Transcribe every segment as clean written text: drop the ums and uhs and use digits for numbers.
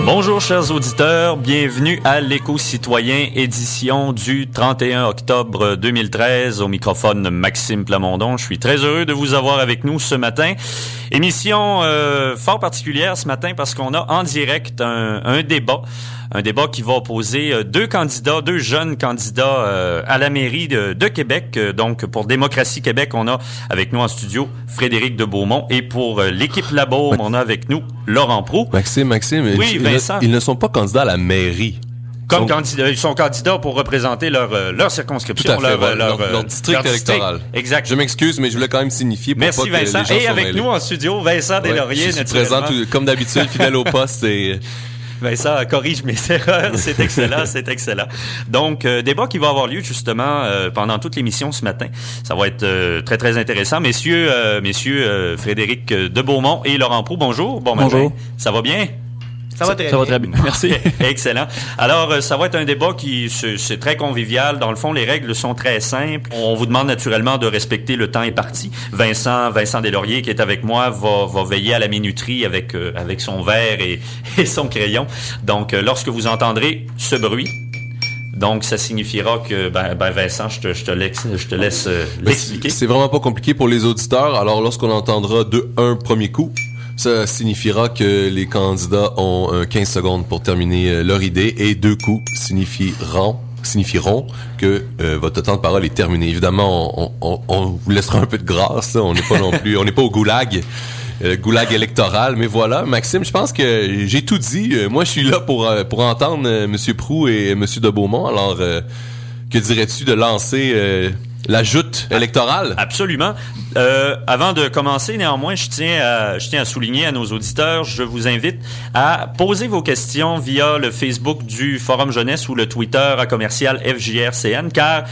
Bonjour chers auditeurs, bienvenue à l'Éco-citoyen édition du 31 octobre 2013. Au microphone Maxime Plamondon, je suis très heureux de vous avoir avec nous ce matin. Émission fort particulière ce matin parce qu'on a en direct un débat qui va opposer deux jeunes candidats à la mairie de Québec. Donc, pour Démocratie Québec, on a avec nous en studio Frédéric de Beaumont et pour l'équipe Labaume, on a avec nous Laurent Proulx. Maxime, oui, Vincent. Ils ne sont pas candidats à la mairie. Comme candidats, ils sont candidats pour représenter leur circonscription, tout à fait, leur district électoral. Exact. Je m'excuse, mais je voulais quand même signifier pour Merci pas Vincent. que les gens et avec mêlés. nous en studio, Vincent Deslauriers, je suis présent comme d'habitude, fidèle au poste et... Vincent corrige mes erreurs, c'est excellent, c'est excellent. Donc, débat qui va avoir lieu justement pendant toute l'émission ce matin. Ça va être très, très intéressant. Messieurs Frédéric de Beaumont et Laurent Proulx, bonjour. Bonjour. Matin. Ça va bien? Ça va très bien. Merci. Excellent. Alors, ça va être un débat c'est très convivial. Dans le fond, les règles sont très simples. On vous demande naturellement de respecter le temps imparti. Vincent Deslauriers, qui est avec moi, va veiller à la minuterie avec son verre et son crayon. Donc, lorsque vous entendrez ce bruit, donc, ça signifiera que, Vincent, je te laisse l'expliquer. C'est vraiment pas compliqué pour les auditeurs. Alors, lorsqu'on entendra un premier coup, ça signifiera que les candidats ont 15 secondes pour terminer leur idée et 2 coups signifieront que votre temps de parole est terminé. Évidemment, on vous laissera un peu de grâce. Là. On n'est pas au goulag. Goulag électoral, mais voilà, Maxime, je pense que j'ai tout dit. Moi, je suis là pour entendre Monsieur Proulx et Monsieur de Beaumont. Alors, que dirais-tu de lancer la joute électorale? Absolument. Avant de commencer, néanmoins, je tiens à souligner à nos auditeurs, je vous invite à poser vos questions via le Facebook du Forum Jeunesse ou le Twitter à commercial FJRCN, car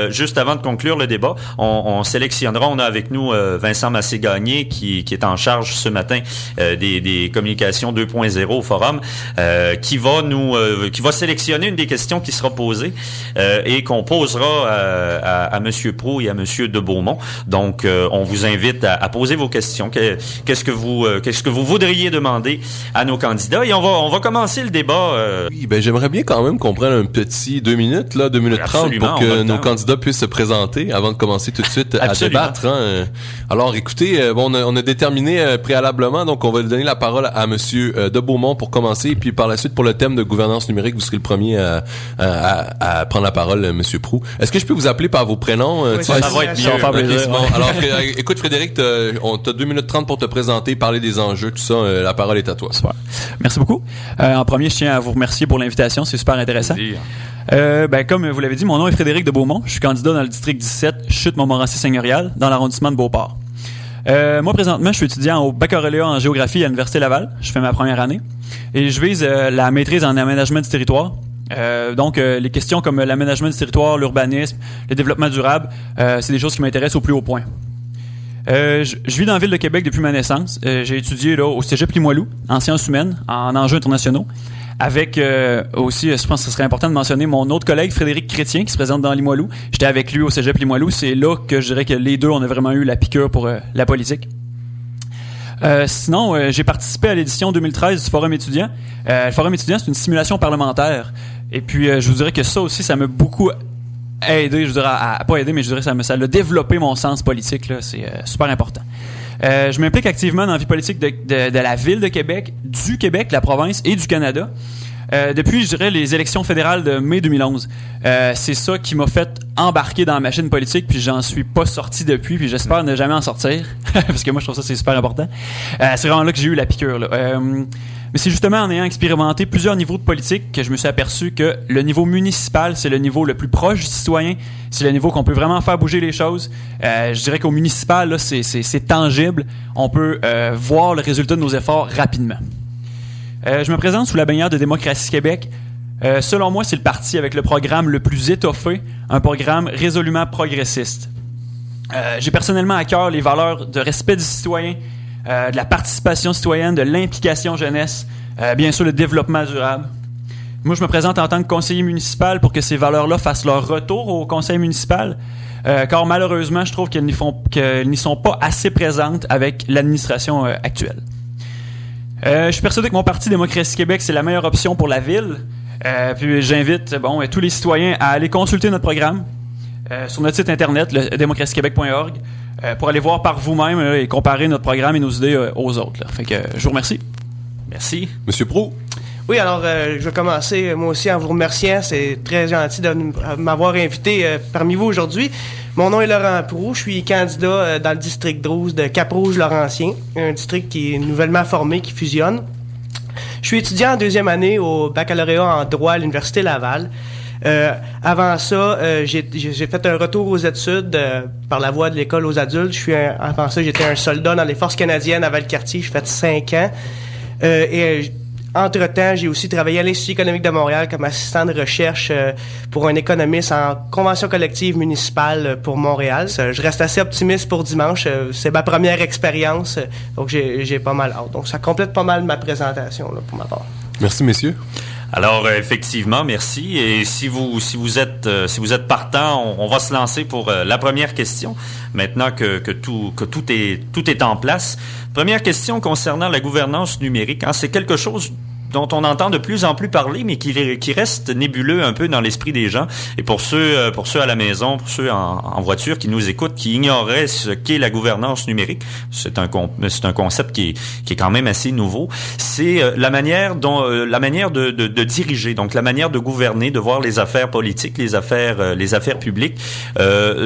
juste avant de conclure le débat, on sélectionnera, on a avec nous Vincent Massé-Gagné qui est en charge ce matin des communications 2.0 au Forum, qui va sélectionner une des questions qui sera posée et qu'on posera à Monsieur Proulx et à Monsieur de Beaumont. Donc, on vous invite à poser vos questions. Qu'est-ce que vous voudriez demander à nos candidats? Et on va commencer le débat. Oui, j'aimerais bien quand même qu'on prenne un petit 2 minutes 30 pour que nos candidats puissent se présenter avant de commencer tout de suite à débattre. Hein. Alors, écoutez, on a déterminé préalablement, donc on va donner la parole à Monsieur de Beaumont pour commencer, et puis par la suite pour le thème de gouvernance numérique, vous serez le premier à prendre la parole, Monsieur Proulx. Est-ce que je peux vous appeler par vos prénoms? Oui, ça va être bien. Alors, écoute, Frédéric, t'as 2 minutes 30 pour te présenter, parler des enjeux, tout ça. La parole est à toi. Super. Merci beaucoup. En premier, je tiens à vous remercier pour l'invitation. C'est super intéressant. Comme vous l'avez dit, mon nom est Frédéric de Beaumont. Je suis candidat dans le district 17, Chute-Montmorency-Seigneurial, dans l'arrondissement de Beauport. Moi, présentement, je suis étudiant au baccalauréat en géographie à l'Université Laval. Je fais ma première année. Et je vise la maîtrise en aménagement du territoire. Donc, les questions comme l'aménagement du territoire, l'urbanisme, le développement durable, c'est des choses qui m'intéressent au plus haut point. Je vis dans la ville de Québec depuis ma naissance. J'ai étudié là, au Cégep Limoilou, en sciences humaines, en enjeux internationaux. Avec aussi, je pense que ce serait important de mentionner mon autre collègue, Frédéric Chrétien, qui se présente dans Limoilou. J'étais avec lui au Cégep Limoilou. C'est là que je dirais que les deux, on a vraiment eu la piqûre pour la politique. Sinon, j'ai participé à l'édition 2013 du Forum étudiant. Le Forum étudiant, c'est une simulation parlementaire. Et puis, je vous dirais que ça aussi, ça m'a beaucoup aidé, je dirais, pas aidé, mais je dirais que ça a développé mon sens politique, là. C'est super important. Je m'implique activement dans la vie politique de la ville de Québec, du Québec, la province et du Canada. Depuis, je dirais, les élections fédérales de mai 2011. C'est ça qui m'a fait embarquer dans la machine politique, puis j'en suis pas sorti depuis, puis j'espère ne jamais en sortir, parce que moi, je trouve ça c'est super important. C'est vraiment là que j'ai eu la piqûre, là. Mais c'est justement en ayant expérimenté plusieurs niveaux de politique que je me suis aperçu que le niveau municipal, c'est le niveau le plus proche du citoyen. C'est le niveau qu'on peut vraiment faire bouger les choses. Je dirais qu'au municipal, là, c'est tangible. On peut voir le résultat de nos efforts rapidement. Je me présente sous la bannière de Démocratie Québec. Selon moi, c'est le parti avec le programme le plus étoffé, un programme résolument progressiste. J'ai personnellement à cœur les valeurs de respect du citoyen, de la participation citoyenne, de l'implication jeunesse, bien sûr le développement durable. Moi, je me présente en tant que conseiller municipal pour que ces valeurs-là fassent leur retour au conseil municipal, car malheureusement, je trouve qu'elles n'y sont pas assez présentes avec l'administration actuelle. Je suis persuadé que mon parti Démocratie Québec, c'est la meilleure option pour la ville. Puis j'invite tous les citoyens à aller consulter notre programme sur notre site internet, le démocratiequebec.org, pour aller voir par vous-même et comparer notre programme et nos idées aux autres. Là. Fait que je vous remercie. Merci. Monsieur Proulx. Oui, alors je vais commencer moi aussi en vous remerciant. C'est très gentil de m'avoir invité parmi vous aujourd'hui. Mon nom est Laurent Proulx. Je suis candidat dans le district 12 de Cap-Rouge-Laurentien, un district qui est nouvellement formé, qui fusionne. Je suis étudiant en deuxième année au baccalauréat en droit à l'Université Laval. Avant ça, j'ai fait un retour aux études par la voie de l'école aux adultes. Avant ça, j'étais un soldat dans les forces canadiennes à Valcartier. J'ai fait 5 ans. Entre-temps, j'ai aussi travaillé à l'Institut économique de Montréal comme assistant de recherche pour un économiste en convention collective municipale pour Montréal. Je reste assez optimiste pour dimanche. C'est ma première expérience, donc j'ai pas mal hâte. Donc ça complète pas mal ma présentation là, pour ma part. Merci, messieurs. Alors effectivement, merci. Et si vous êtes partant, on va se lancer pour la première question. Maintenant que tout est en place. Première question concernant la gouvernance numérique. C'est quelque chose dont on entend de plus en plus parler, mais qui reste nébuleux un peu dans l'esprit des gens. Et pour ceux à la maison, pour ceux en voiture qui nous écoutent, qui ignoreraient ce qu'est la gouvernance numérique, c'est un concept qui est quand même assez nouveau. C'est la manière de diriger, donc la manière de gouverner, de voir les affaires politiques, les affaires publiques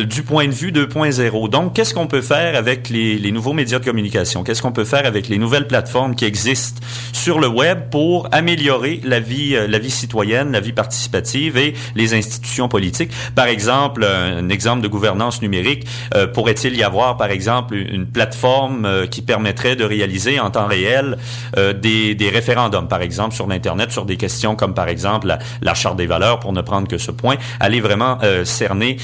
du point de vue 2.0. Donc, qu'est-ce qu'on peut faire avec les nouveaux médias de communication? Qu'est-ce qu'on peut faire avec les nouvelles plateformes qui existent sur le web pour améliorer la vie citoyenne, la vie participative et les institutions politiques? Par exemple, un exemple de gouvernance numérique, pourrait-il y avoir, par exemple, une plateforme qui permettrait de réaliser en temps réel des référendums, par exemple, sur l'Internet, sur des questions comme, par exemple, la Charte des valeurs, pour ne prendre que ce point, aller vraiment cerner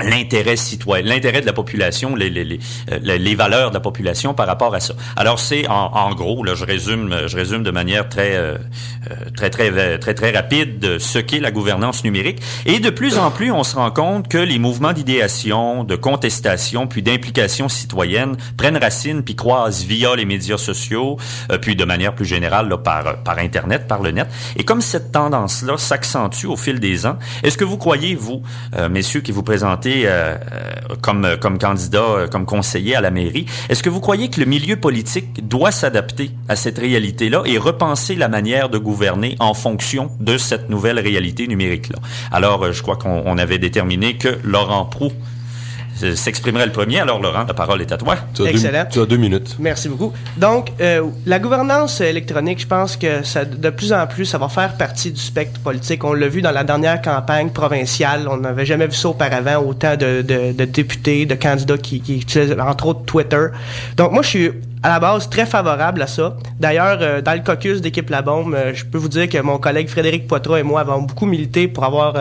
l'intérêt citoyen, l'intérêt de la population, les valeurs de la population par rapport à ça. Alors c'est en gros, là, je résume de manière très rapide ce qu'est la gouvernance numérique. Et de plus en plus, on se rend compte que les mouvements d'idéation, de contestation, puis d'implication citoyenne prennent racine puis croisent via les médias sociaux, puis de manière plus générale là, par Internet, par le net. Et comme cette tendance-là s'accentue au fil des ans, est-ce que vous croyez, vous, messieurs qui vous présentez comme candidat, comme conseiller à la mairie, est-ce que vous croyez que le milieu politique doit s'adapter à cette réalité-là et repenser la manière de gouverner en fonction de cette nouvelle réalité numérique-là? Alors, je crois qu'on avait déterminé que Laurent Proulx s'exprimerait le premier. Alors, Laurent, la parole est à toi. Excellent. Tu as 2 minutes. Merci beaucoup. Donc, la gouvernance électronique, je pense que de plus en plus, ça va faire partie du spectre politique. On l'a vu dans la dernière campagne provinciale. On n'avait jamais vu ça auparavant, autant de députés, de candidats qui utilisent, entre autres, Twitter. Donc, moi, je suis à la base très favorable à ça. D'ailleurs, dans le caucus d'équipe La Bombe, je peux vous dire que mon collègue Frédéric Poitras et moi avons beaucoup milité pour avoir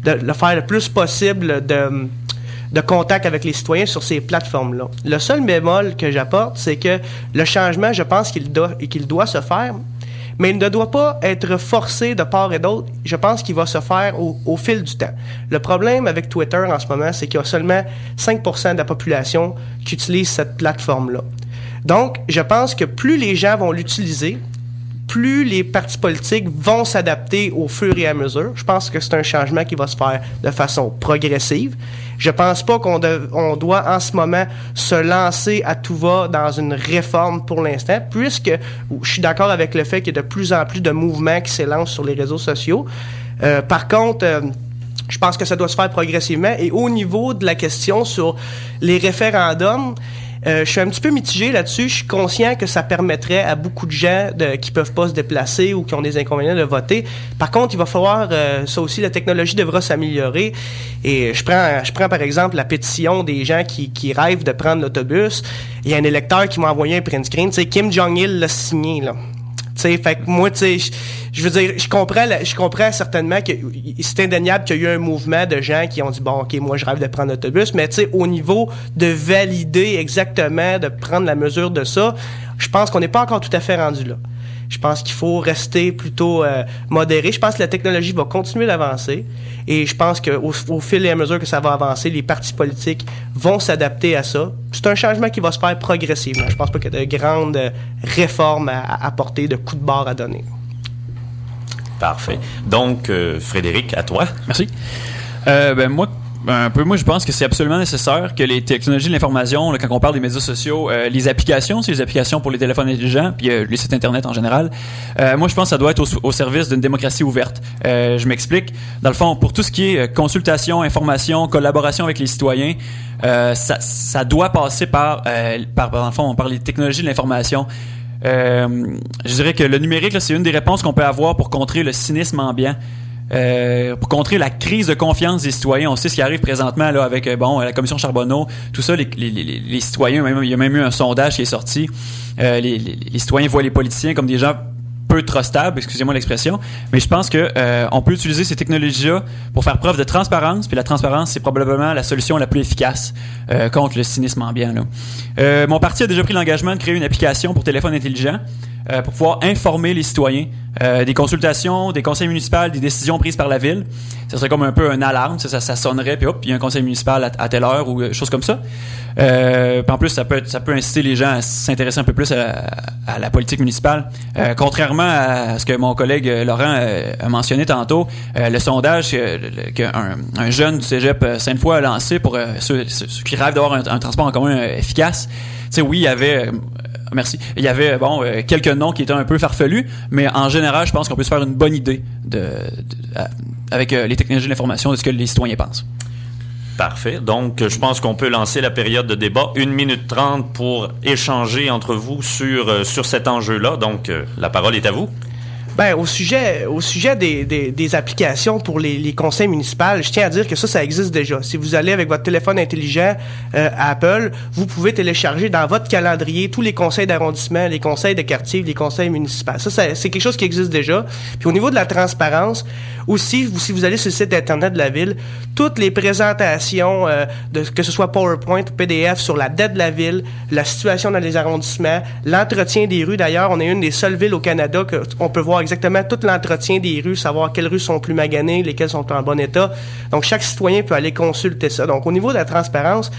le faire le plus possible de contact avec les citoyens sur ces plateformes-là. Le seul bémol que j'apporte, c'est que le changement, je pense qu'il doit se faire, mais il ne doit pas être forcé de part et d'autre. Je pense qu'il va se faire au fil du temps. Le problème avec Twitter en ce moment, c'est qu'il y a seulement 5% de la population qui utilise cette plateforme-là. Donc, je pense que plus les gens vont l'utiliser, plus les partis politiques vont s'adapter au fur et à mesure. Je pense que c'est un changement qui va se faire de façon progressive. Je pense pas qu'on doit en ce moment se lancer à tout va dans une réforme pour l'instant, puisque je suis d'accord avec le fait qu'il y a de plus en plus de mouvements qui s'élancent sur les réseaux sociaux. Par contre, je pense que ça doit se faire progressivement. Et au niveau de la question sur les référendums, je suis un petit peu mitigé là-dessus. Je suis conscient que ça permettrait à beaucoup de gens qui peuvent pas se déplacer ou qui ont des inconvénients de voter. Par contre, il va falloir, ça aussi, la technologie devra s'améliorer. Et je prends par exemple la pétition des gens qui rêvent de prendre l'autobus. Il y a un électeur qui m'a envoyé un print screen. Tu sais, Kim Jong-il l'a signé, là. T'sais, fait que moi, tu sais, je veux dire, je comprends certainement que c'est indéniable qu'il y a eu un mouvement de gens qui ont dit, bon, OK, moi, je rêve de prendre l'autobus, mais tu sais, au niveau de valider exactement, de prendre la mesure de ça, je pense qu'on n'est pas encore tout à fait rendu là. Je pense qu'il faut rester plutôt modéré. Je pense que la technologie va continuer d'avancer et je pense qu'au fil et à mesure que ça va avancer, les partis politiques vont s'adapter à ça. C'est un changement qui va se faire progressivement. Je pense pas qu'il y a de grandes réformes à apporter, de coups de barre à donner. Parfait. Donc, Frédéric, à toi. Merci. Moi, je pense que c'est absolument nécessaire que les technologies de l'information, là, quand on parle des médias sociaux, les applications, c'est les applications pour les téléphones intelligents, puis les sites Internet en général, moi, je pense que ça doit être au service d'une démocratie ouverte. Je m'explique. Dans le fond, pour tout ce qui est consultation, information, collaboration avec les citoyens, ça doit passer par dans le fond, par les technologies de l'information. Je dirais que le numérique, là, c'est une des réponses qu'on peut avoir pour contrer le cynisme ambiant. Pour contrer la crise de confiance des citoyens. On sait ce qui arrive présentement là avec la commission Charbonneau, tout ça, les citoyens, il y a même eu un sondage qui est sorti. Les citoyens voient les politiciens comme des gens peu trustables, excusez-moi l'expression, mais je pense que on peut utiliser ces technologies-là pour faire preuve de transparence, puis la transparence, c'est probablement la solution la plus efficace contre le cynisme ambiant. Là. Mon parti a déjà pris l'engagement de créer une application pour téléphone intelligent pour pouvoir informer les citoyens des consultations, des conseils municipaux, des décisions prises par la ville. Ça serait comme un peu une alarme, ça sonnerait, puis hop, il y a un conseil municipal à telle heure ou choses comme ça. Puis en plus, ça peut inciter les gens à s'intéresser un peu plus à la politique municipale. Contrairement à ce que mon collègue Laurent a mentionné tantôt, le sondage qu'un jeune du cégep Sainte-Foy a lancé pour ceux qui rêvent d'avoir un transport en commun efficace, tu sais, oui, il y avait... Merci. Il y avait quelques noms qui étaient un peu farfelus, mais en général, je pense qu'on peut se faire une bonne idée avec les technologies de l'information de ce que les citoyens pensent. Parfait. Donc, je pense qu'on peut lancer la période de débat. 1 minute 30 pour échanger entre vous sur cet enjeu-là. Donc, la parole est à vous. Ben, au sujet des applications pour les conseils municipaux, je tiens à dire que ça existe déjà. Si vous allez avec votre téléphone intelligent Apple, vous pouvez télécharger dans votre calendrier tous les conseils d'arrondissement, les conseils de quartier, les conseils municipaux. Ça c'est quelque chose qui existe déjà. Puis au niveau de la transparence, aussi, si vous allez sur le site Internet de la ville, toutes les présentations, que ce soit PowerPoint ou PDF, sur la dette de la ville, la situation dans les arrondissements, l'entretien des rues. D'ailleurs, on est une des seules villes au Canada qu'on peut voir exactement tout l'entretien des rues, savoir quelles rues sont plus maganées, lesquelles sont en bon état. Donc, chaque citoyen peut aller consulter ça. Donc, au niveau de la transparence,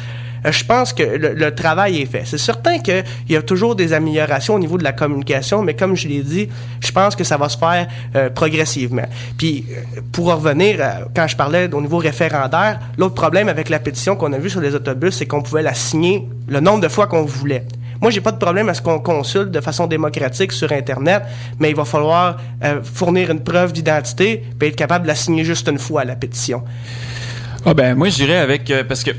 je pense que le travail est fait. C'est certain qu'il y a toujours des améliorations au niveau de la communication, mais comme je l'ai dit, je pense que ça va se faire progressivement. Puis, pour revenir, quand je parlais au niveau référendaire, l'autre problème avec la pétition qu'on a vue sur les autobus, c'est qu'on pouvait la signer le nombre de fois qu'on voulait. Moi, j'ai pas de problème à ce qu'on consulte de façon démocratique sur Internet, mais il va falloir fournir une preuve d'identité puis être capable de la signer juste une fois, la pétition. Moi, je dirais avec... parce que,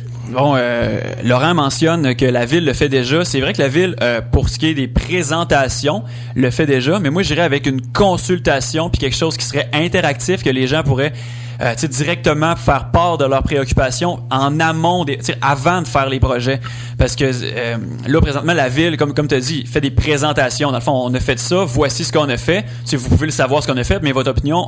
Laurent mentionne que la Ville le fait déjà. C'est vrai que la Ville, pour ce qui est des présentations, le fait déjà, mais moi, je dirais avec une consultation puis quelque chose qui serait interactif, que les gens pourraient... directement faire part de leurs préoccupations en amont, avant de faire les projets. Parce que là, présentement, la Ville, comme tu as dit, fait des présentations. Dans le fond, on a fait ça, voici ce qu'on a fait. Vous pouvez le savoir ce qu'on a fait, mais votre opinion,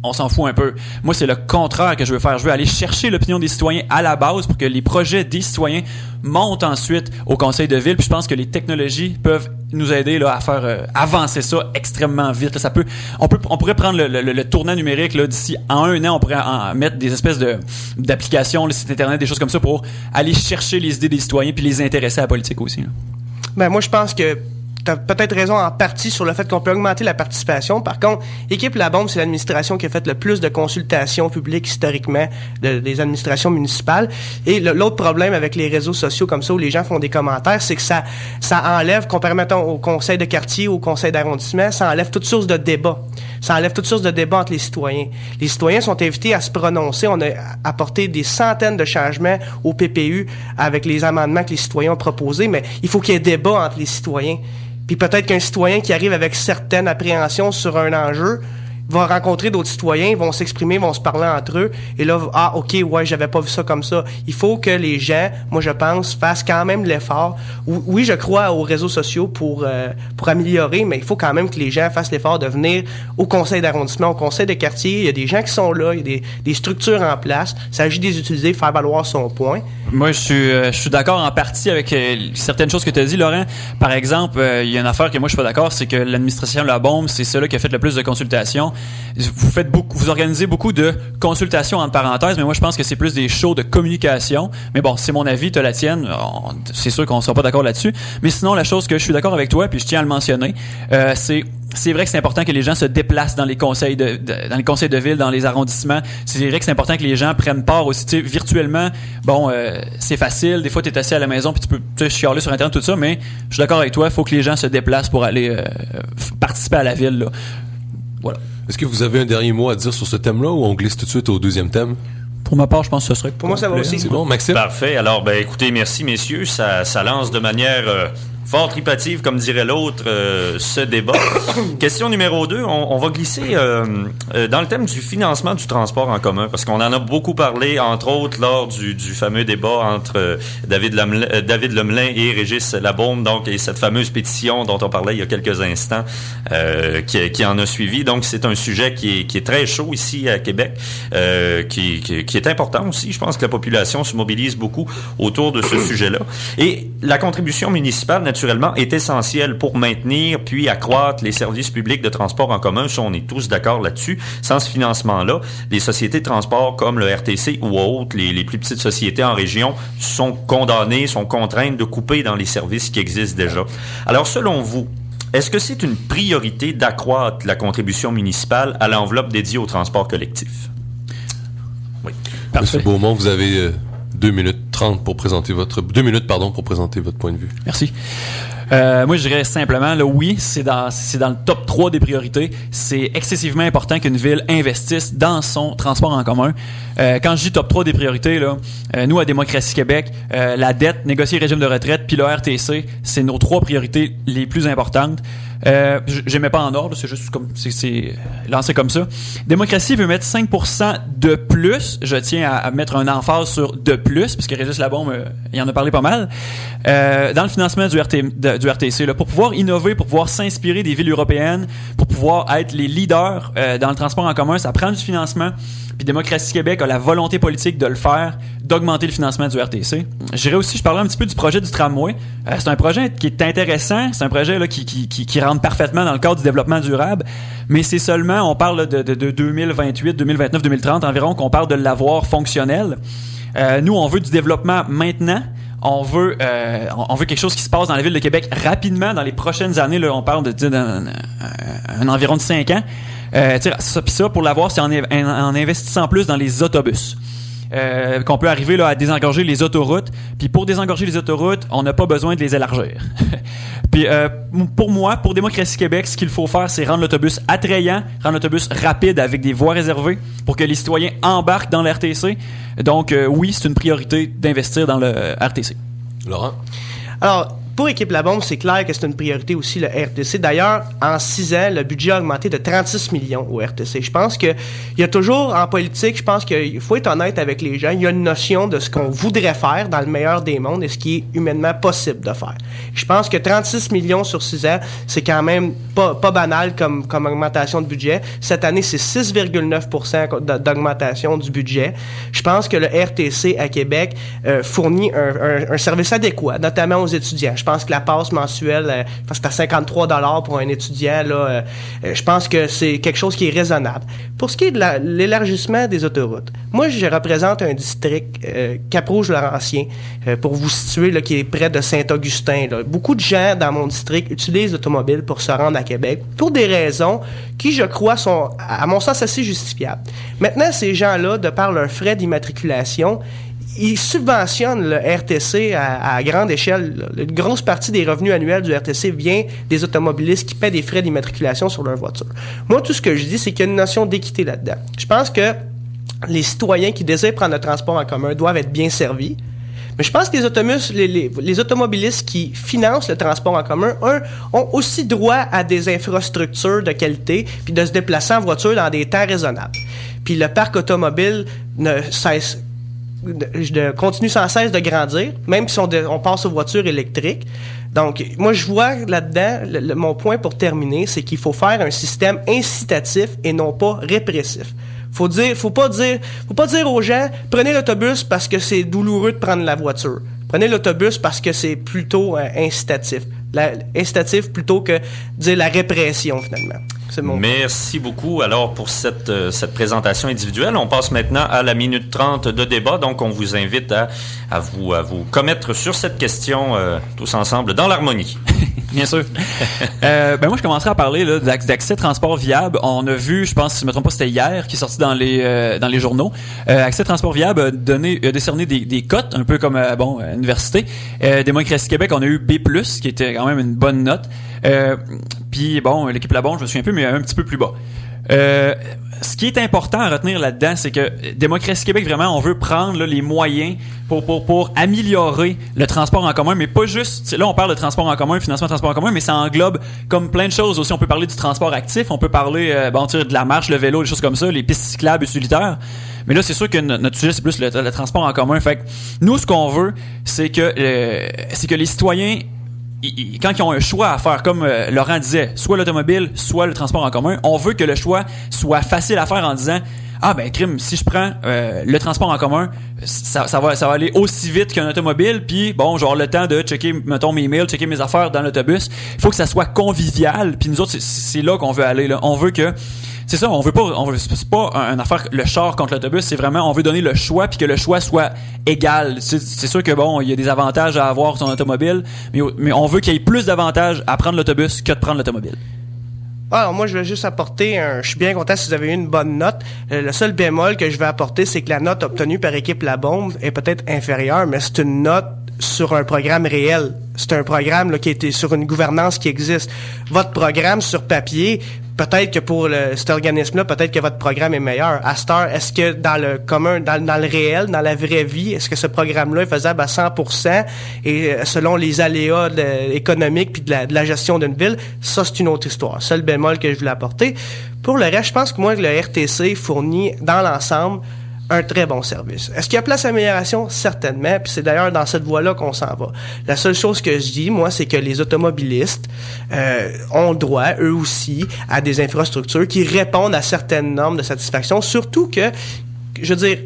on s'en fout un peu. Moi, c'est le contraire que je veux faire. Je veux aller chercher l'opinion des citoyens à la base pour que les projets des citoyens montent ensuite au conseil de ville. Puis je pense que les technologies peuvent nous aider là, à faire avancer ça extrêmement vite. Là, on pourrait prendre le tournant numérique là, d'ici en 1 an, on pourrait en mettre des espèces d'applications, les sites Internet, des choses comme ça pour aller chercher les idées des citoyens puis les intéresser à la politique aussi. Là. Ben moi, je pense que t'as peut-être raison en partie sur le fait qu'on peut augmenter la participation. Par contre, Équipe La Bombe, c'est l'administration qui a fait le plus de consultations publiques historiquement des administrations municipales. Et l'autre problème avec les réseaux sociaux comme ça, où les gens font des commentaires, c'est que ça enlève, comparément au conseil de quartier, au conseil d'arrondissement, ça enlève toute source de débat. Ça enlève toute source de débat entre les citoyens. Les citoyens sont invités à se prononcer. On a apporté des centaines de changements au PPU avec les amendements que les citoyens ont proposés, mais il faut qu'il y ait débat entre les citoyens. Puis peut-être qu'un citoyen qui arrive avec certaines appréhensions sur un enjeu, vont rencontrer d'autres citoyens, vont s'exprimer, vont se parler entre eux, et là, ok, ouais, j'avais pas vu ça comme ça. Il faut que les gens, moi je pense, fassent quand même l'effort. Oui, je crois aux réseaux sociaux pour améliorer, mais il faut quand même que les gens fassent l'effort de venir au conseil d'arrondissement, au conseil de quartier. Il y a des gens qui sont là, il y a des structures en place. Il s'agit de les utiliser, faire valoir son point. Moi, je suis d'accord en partie avec certaines choses que tu as dit, Laurent. Par exemple, il y a une affaire que moi je suis pas d'accord, c'est que l'administration La Bombe, c'est celle qui a fait le plus de consultations. Vous organisez beaucoup de consultations entre parenthèses, mais moi je pense que c'est plus des shows de communication. Mais bon, c'est mon avis, t'as la tienne. C'est sûr qu'on sera pas d'accord là-dessus. Mais sinon, la chose que je suis d'accord avec toi, puis je tiens à le mentionner, c'est vrai que c'est important que les gens se déplacent dans les conseils dans les conseils de ville, dans les arrondissements. C'est vrai que c'est important que les gens prennent part aussi, tu sais, virtuellement. Bon, c'est facile. Des fois, t'es assis à la maison puis tu peux chialer sur Internet, tout ça, mais je suis d'accord avec toi, il faut que les gens se déplacent pour aller participer à la ville, là. Voilà. Est-ce que vous avez un dernier mot à dire sur ce thème-là ou on glisse tout de suite au deuxième thème? Pour ma part, je pense que ce serait... Pour moi, ça va aussi. C'est bon, Maxime? Parfait. Alors, écoutez, merci, messieurs. Ça lance de manière fort tripative, comme dirait l'autre, ce débat. Question numéro 2, on va glisser dans le thème du financement du transport en commun, parce qu'on en a beaucoup parlé, entre autres, lors du fameux débat entre David Lemelin et Régis Labaume, donc, et cette fameuse pétition dont on parlait il y a quelques instants, qui en a suivi. Donc, c'est un sujet qui est très chaud ici à Québec, qui est important aussi. Je pense que la population se mobilise beaucoup autour de ce sujet-là. Et la contribution municipale, naturellement, est essentielle pour maintenir puis accroître les services publics de transport en commun. Ça, on est tous d'accord là-dessus. Sans ce financement-là, les sociétés de transport comme le RTC ou autres, les plus petites sociétés en région, sont condamnées, sont contraintes de couper dans les services qui existent déjà. Alors, selon vous, est-ce que c'est une priorité d'accroître la contribution municipale à l'enveloppe dédiée au transport collectif? Oui. Monsieur Beaumont, vous avez 2 minutes 30 pour présenter votre... 2 minutes, pardon, pour présenter votre point de vue. Merci. Moi, je dirais simplement, là, oui, c'est dans le top 3 des priorités. C'est excessivement important qu'une ville investisse dans son transport en commun. Quand je dis top 3 des priorités, là, nous, à Démocratie Québec, la dette, négocier le régime de retraite, puis le RTC, c'est nos 3 priorités les plus importantes. J'aimais pas en ordre, c'est juste comme c'est lancé comme ça. Démocratie veut mettre 5% de plus. Je tiens à mettre un emphase sur de plus, puisque Régis Labaume, il en a parlé pas mal. Dans le financement du RTC, là, pour pouvoir innover, pour pouvoir s'inspirer des villes européennes, pour pouvoir être les leaders dans le transport en commun, ça prend du financement. Puis Démocratie Québec a la volonté politique de le faire, d'augmenter le financement du RTC. Je parlerai un petit peu du projet du tramway. C'est un projet qui est intéressant, c'est un projet là, qui rentre parfaitement dans le cadre du développement durable, mais c'est seulement, on parle de 2028, 2029, 2030 environ, qu'on parle de l'avoir fonctionnel. Nous, on veut du développement maintenant. On veut quelque chose qui se passe dans la ville de Québec rapidement, dans les prochaines années. Là, on parle d'un environ de 5 ans. Ça, pour l'avoir, c'est en investissant plus dans les autobus. Qu'on peut arriver là, à désengorger les autoroutes. Puis pour désengorger les autoroutes, on n'a pas besoin de les élargir. Puis pour moi, pour Démocratie Québec, ce qu'il faut faire, c'est rendre l'autobus attrayant, rendre l'autobus rapide avec des voies réservées pour que les citoyens embarquent dans le RTC. Donc oui, c'est une priorité d'investir dans le RTC. Laurent? Alors, pour Équipe La Bombe, c'est clair que c'est une priorité aussi, le RTC. D'ailleurs, en 6 ans, le budget a augmenté de 36 millions au RTC. Je pense que il y a toujours, en politique, je pense qu'il faut être honnête avec les gens. Il y a une notion de ce qu'on voudrait faire dans le meilleur des mondes et ce qui est humainement possible de faire. Je pense que 36 millions sur 6 ans, c'est quand même pas banal comme augmentation de budget. Cette année, c'est 6,9% d'augmentation du budget. Je pense que le RTC à Québec fournit un service adéquat, notamment aux étudiants. Je pense que la passe mensuelle, c'est à 53$ pour un étudiant. Là, je pense que c'est quelque chose qui est raisonnable. Pour ce qui est de l'élargissement des autoroutes, moi, je représente un district, Cap-Rouge-Laurentien, pour vous situer, là, qui est près de Saint-Augustin. Là. Beaucoup de gens dans mon district utilisent l'automobile pour se rendre à Québec pour des raisons qui, je crois, sont, à mon sens, assez justifiables. Maintenant, ces gens-là, de par leurs frais d'immatriculation, ils subventionnent le RTC à grande échelle. Là. Une grosse partie des revenus annuels du RTC vient des automobilistes qui paient des frais d'immatriculation sur leur voiture. Moi, tout ce que je dis, c'est qu'il y a une notion d'équité là-dedans. Je pense que les citoyens qui désirent prendre le transport en commun doivent être bien servis. Mais je pense que les automobilistes qui financent le transport en commun, ont aussi droit à des infrastructures de qualité, puis de se déplacer en voiture dans des temps raisonnables. Puis le parc automobile continue sans cesse de grandir, même si on passe aux voitures électriques. Donc, moi, je vois là-dedans, mon point pour terminer, c'est qu'il faut faire un système incitatif et non pas répressif. Faut pas dire aux gens, prenez l'autobus parce que c'est douloureux de prendre la voiture. Prenez l'autobus parce que c'est plutôt incitatif. Incitatif plutôt que dire la répression, finalement. Merci beaucoup. Alors, pour cette présentation individuelle, on passe maintenant à la minute 30 de débat. Donc, on vous invite à vous commettre sur cette question tous ensemble dans l'harmonie. Bien sûr. Moi, je commencerai à parler là, d'accès transport viable. On a vu, je pense, si je ne me trompe pas, c'était hier, qui est sorti dans les journaux. Accès transport viable a décerné des cotes, un peu comme à l'université. Démocratie Québec, on a eu B+, qui était quand même une bonne note. Puis l'équipe Labon, je me souviens un peu, mais un petit peu plus bas. Ce qui est important à retenir là-dedans, c'est que Démocratie Québec, vraiment, on veut prendre là, les moyens pour améliorer le transport en commun, mais pas juste, là on parle de transport en commun, financement de transport en commun, mais ça englobe comme plein de choses aussi. On peut parler du transport actif, on peut parler de la marche, le vélo, des choses comme ça, les pistes cyclables utilitaires. Mais là, c'est sûr que notre sujet, c'est plus le transport en commun. Fait que nous, ce qu'on veut, c'est que les citoyens, quand ils ont un choix à faire, comme Laurent disait, soit l'automobile, soit le transport en commun, on veut que le choix soit facile à faire en disant crime, si je prends le transport en commun, ça va aller aussi vite qu'un automobile, puis j'aurai le temps de checker, mettons, mes mails, checker mes affaires dans l'autobus. Il faut que ça soit convivial, puis nous autres, c'est là qu'on veut aller, là. On veut que c'est ça, c'est pas une affaire le char contre l'autobus, c'est vraiment, on veut donner le choix puis que le choix soit égal. C'est sûr que il y a des avantages à avoir son automobile, mais on veut qu'il y ait plus d'avantages à prendre l'autobus que de prendre l'automobile. Alors moi, je vais juste apporter je suis bien content si vous avez eu une bonne note. Le seul bémol que je vais apporter, c'est que la note obtenue par équipe La Bombe est peut-être inférieure, mais c'est une note sur un programme réel. C'est un programme là, qui était sur une gouvernance qui existe. Votre programme sur papier, peut-être que pour cet organisme-là, peut-être que votre programme est meilleur. À cette heure, est-ce que dans le commun, dans le réel, dans la vraie vie, est-ce que ce programme-là est faisable à 100% et selon les aléas économiques puis de la gestion d'une ville? Ça, c'est une autre histoire. Seul bémol que je voulais apporter. Pour le reste, je pense que moi, le RTC fournit dans l'ensemble un très bon service. Est-ce qu'il y a place à amélioration? Certainement, puis c'est d'ailleurs dans cette voie-là qu'on s'en va. La seule chose que je dis, moi, c'est que les automobilistes ont droit, eux aussi, à des infrastructures qui répondent à certaines normes de satisfaction, surtout que, je veux dire,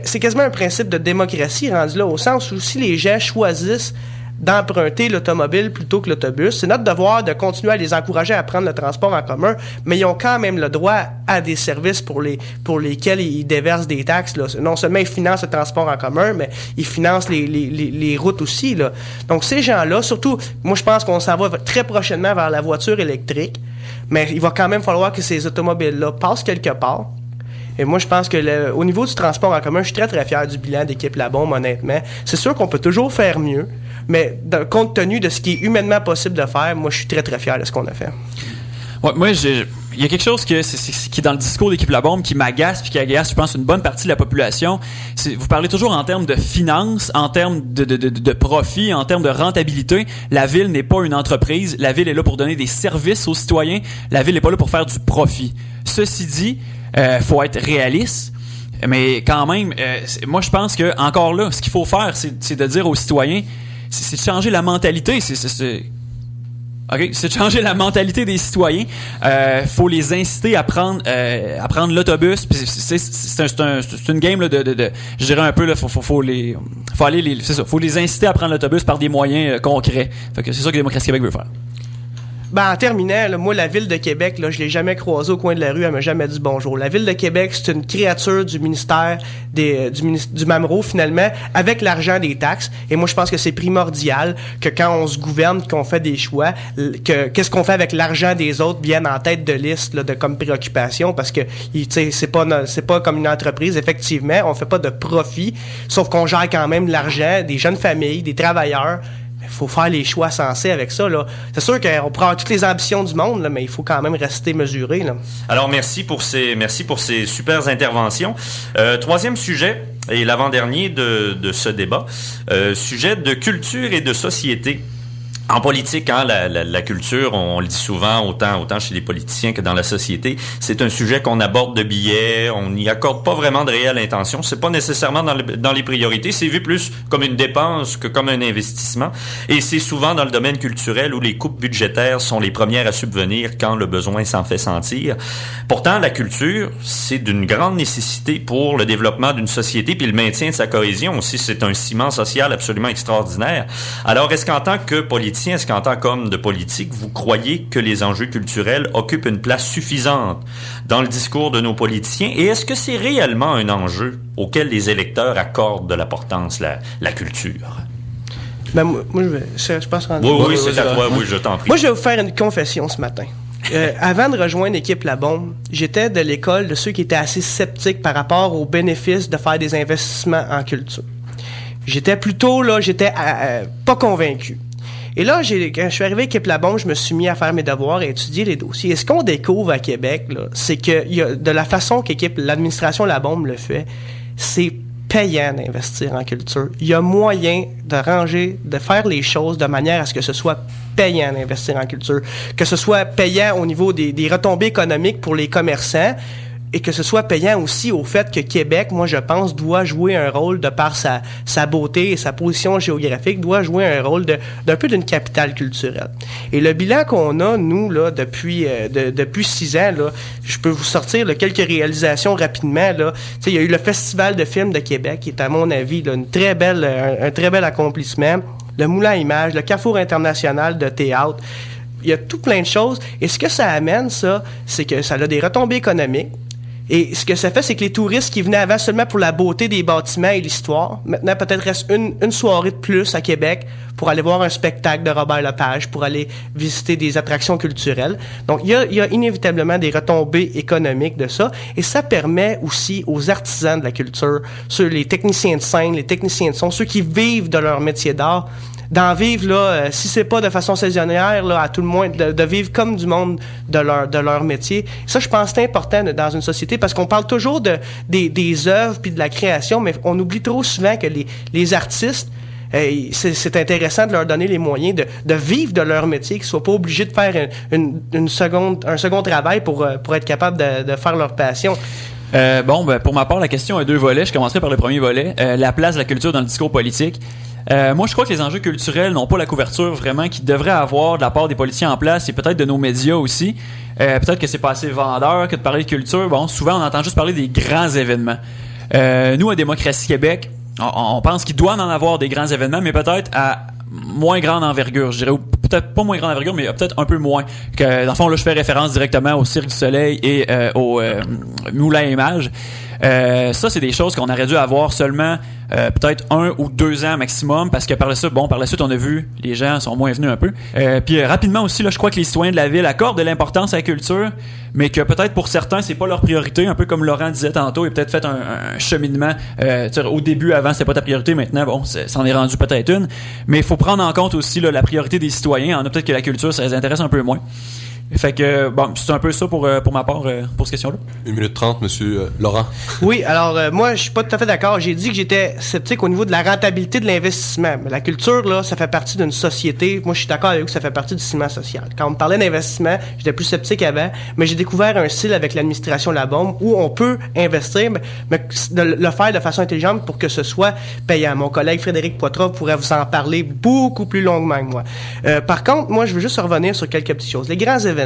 c'est quasiment un principe de démocratie rendu là, au sens où si les gens choisissent d'emprunter l'automobile plutôt que l'autobus. C'est notre devoir de continuer à les encourager à prendre le transport en commun, mais ils ont quand même le droit à des services pour lesquels ils déversent des taxes. Là. Non seulement ils financent le transport en commun, mais ils financent les routes aussi. Là. Donc ces gens-là, surtout, moi je pense qu'on s'en va très prochainement vers la voiture électrique, mais il va quand même falloir que ces automobiles-là passent quelque part. Et moi, je pense que au niveau du transport en commun, je suis très, très fier du bilan d'équipe La Bombe, honnêtement. C'est sûr qu'on peut toujours faire mieux, mais compte tenu de ce qui est humainement possible de faire, moi, je suis très, très fier de ce qu'on a fait. Ouais, moi, il y a quelque chose qui est dans le discours d'équipe La Bombe qui m'agace puis qui agace, je pense, une bonne partie de la population. Vous parlez toujours en termes de finances, en termes de profit, en termes de rentabilité. La ville n'est pas une entreprise. La ville est là pour donner des services aux citoyens. La ville n'est pas là pour faire du profit. Ceci dit, faut être réaliste. Mais quand même, moi, je pense que encore là, ce qu'il faut faire, c'est de dire aux citoyens, c'est de changer la mentalité. C'est de changer la mentalité des citoyens. Faut les inciter à prendre l'autobus. Puis c'est une game là, je dirais un peu là, faut les inciter à prendre l'autobus par des moyens concrets. Fait que c'est ça que Démocratie Québec veut faire. En terminant, là, moi, la Ville de Québec, là, je l'ai jamais croisée au coin de la rue, elle m'a jamais dit bonjour. La Ville de Québec, c'est une créature du ministère du MAMRO, finalement, avec l'argent des taxes. Et moi, je pense que c'est primordial que quand on se gouverne, qu'on fait des choix, qu'est-ce qu'on fait avec l'argent des autres vienne en tête de liste là, comme préoccupation, parce que c'est pas comme une entreprise, effectivement, on fait pas de profit, sauf qu'on gère quand même l'argent des jeunes familles, des travailleurs. Il faut faire les choix sensés avec ça. Là. C'est sûr qu'on prend toutes les ambitions du monde, là, mais il faut quand même rester mesuré. Là. Alors, merci pour ces super interventions. Troisième sujet, et l'avant-dernier de ce débat, sujet de culture et de société. En politique, la culture, on le dit souvent, autant chez les politiciens que dans la société, c'est un sujet qu'on aborde de biais, on n'y accorde pas vraiment de réelle intention, c'est pas nécessairement dans les priorités, c'est vu plus comme une dépense que comme un investissement, et c'est souvent dans le domaine culturel où les coupes budgétaires sont les premières à subvenir quand le besoin s'en fait sentir. Pourtant, la culture, c'est d'une grande nécessité pour le développement d'une société puis le maintien de sa cohésion aussi, c'est un ciment social absolument extraordinaire. Alors, est-ce qu'en tant que politicien, est-ce qu'en tant qu'homme de politique, vous croyez que les enjeux culturels occupent une place suffisante dans le discours de nos politiciens? Et est-ce que c'est réellement un enjeu auquel les électeurs accordent de l'importance, la culture? Ben, moi je pense qu'on... Oui, c'est à toi, oui, je t'en prie. Moi, je vais vous faire une confession ce matin. Avant de rejoindre l'équipe La Bombe, j'étais de l'école de ceux qui étaient assez sceptiques par rapport aux bénéfices de faire des investissements en culture. J'étais pas convaincu. Et là, quand je suis arrivé à l'équipe La Bombe, je me suis mis à faire mes devoirs et à étudier les dossiers. Et ce qu'on découvre à Québec, là, c'est que de la façon l'administration La Bombe le fait, c'est payant d'investir en culture. Il y a moyen de faire les choses de manière à ce que ce soit payant d'investir en culture. Que ce soit payant au niveau des retombées économiques pour les commerçants, et que ce soit payant aussi au fait que Québec, moi je pense, doit jouer un rôle de par sa beauté et sa position géographique, doit jouer un rôle d'un peu d'une capitale culturelle. Et le bilan qu'on a, nous, là, depuis 6 ans, là, je peux vous sortir là, quelques réalisations rapidement. Là. Il y a eu le Festival de films de Québec, qui est à mon avis là, un très bel accomplissement. Le Moulin à Images, le Carrefour international de théâtre. Il y a tout plein de choses. Et ce que ça amène, ça, c'est que ça a des retombées économiques. Et ce que ça fait, c'est que les touristes qui venaient avant seulement pour la beauté des bâtiments et l'histoire, maintenant peut-être reste une soirée de plus à Québec pour aller voir un spectacle de Robert Lepage, pour aller visiter des attractions culturelles. Donc, il y a inévitablement des retombées économiques de ça. Et ça permet aussi aux artisans de la culture, les techniciens de scène, les techniciens de son, ceux qui vivent de leur métier d'art, d'en vivre, là, si c'est pas de façon saisonnière, là, à tout le moins, de vivre comme du monde de leur métier. Ça, je pense, c'est important dans une société parce qu'on parle toujours des œuvres puis de la création, mais on oublie trop souvent que les artistes, c'est intéressant de leur donner les moyens de vivre de leur métier, qu'ils soient pas obligés de faire un second travail pour être capable de faire leur passion. Pour ma part, la question a 2 volets. Je commencerai par le premier volet, la place de la culture dans le discours politique. Moi, je crois que les enjeux culturels n'ont pas la couverture vraiment qu'ils devraient avoir de la part des politiciens en place et peut-être de nos médias aussi. Peut-être que c'est pas assez vendeur que de parler de culture. Bon, souvent, on entend juste parler des grands événements. Nous, à Démocratie Québec, on pense qu'il doit en avoir des grands événements, mais peut-être à moins grande envergure, je dirais, ou peut-être pas moins grande envergure, mais peut-être un peu moins. Que, dans le fond, là, je fais référence directement au Cirque du Soleil et au Moulin à Images. Ça, c'est des choses qu'on aurait dû avoir seulement peut-être 1 ou 2 ans maximum, parce que par la suite, on a vu, les gens sont moins venus un peu. Puis rapidement aussi, là, je crois que les citoyens de la ville accordent de l'importance à la culture, mais que peut-être pour certains, c'est pas leur priorité, un peu comme Laurent disait tantôt, et peut-être fait un cheminement. Au début, avant, c'était pas ta priorité, maintenant, bon, c'en est rendu peut-être une. Mais il faut prendre en compte aussi là, la priorité des citoyens. En a peut-être que la culture, ça les intéresse un peu moins. Fait que, bon, c'est un peu ça pour ma part, pour cette question-là. 1 minute 30, monsieur Laurent. Oui, alors, moi, je suis pas tout à fait d'accord. J'ai dit que j'étais sceptique au niveau de la rentabilité de l'investissement. Mais la culture, là, ça fait partie d'une société. Moi, je suis d'accord avec vous que ça fait partie du ciment social. Quand on me parlait d'investissement, j'étais plus sceptique avant, mais j'ai découvert un style avec l'administration La Bombe où on peut investir, mais le faire de façon intelligente pour que ce soit payant. Mon collègue Frédéric Poitras pourrait vous en parler beaucoup plus longuement que moi. Par contre, moi, je veux juste revenir sur quelques petites choses. Les grands événements,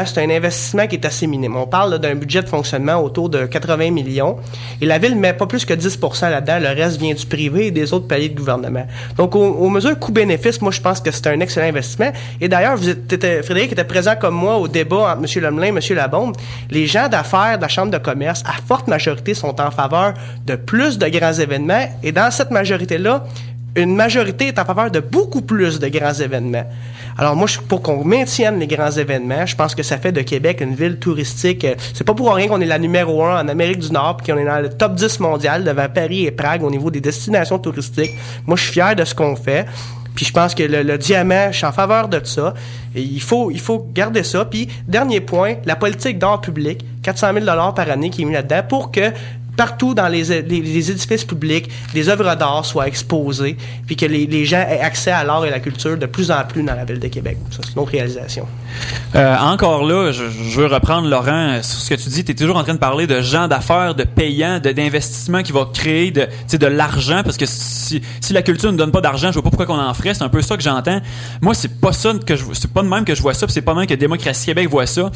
c'est un investissement qui est assez minime. On parle là, d'un budget de fonctionnement autour de 80 millions et la ville ne met pas plus que 10% là-dedans. Le reste vient du privé et des autres paliers de gouvernement. Donc, aux mesures coût-bénéfice, moi, je pense que c'est un excellent investissement. Et d'ailleurs, Frédéric était présent comme moi au débat entre M. Lemelin et M. Labombe. Les gens d'affaires de la Chambre de commerce, à forte majorité, sont en faveur de plus de grands événements. Et dans cette majorité-là, une majorité est en faveur de beaucoup plus de grands événements. Alors moi, pour qu'on maintienne les grands événements, je pense que ça fait de Québec une ville touristique. C'est pas pour rien qu'on est la numéro 1 en Amérique du Nord puis qu'on est dans le top 10 mondial devant Paris et Prague au niveau des destinations touristiques. Moi, je suis fier de ce qu'on fait. Puis je pense que le diamant, je suis en faveur de ça. Et il faut garder ça. Puis, dernier point, la politique d'art public, 400 000 $ par année qui est mis là-dedans pour que partout dans les édifices publics, des œuvres d'art soient exposées, puis que les gens aient accès à l'art et à la culture de plus en plus dans la ville de Québec. Ça, c'est une autre réalisation. Encore là, je veux reprendre, Laurent, sur ce que tu dis. Tu es toujours en train de parler de gens d'affaires, de payants, d'investissements qui vont créer de l'argent, parce que si la culture ne donne pas d'argent, je vois pas pourquoi qu'on en ferait. C'est un peu ça que j'entends. Moi, c'est pas de même que je vois ça, puis c'est pas de même que Démocratie Québec voit ça.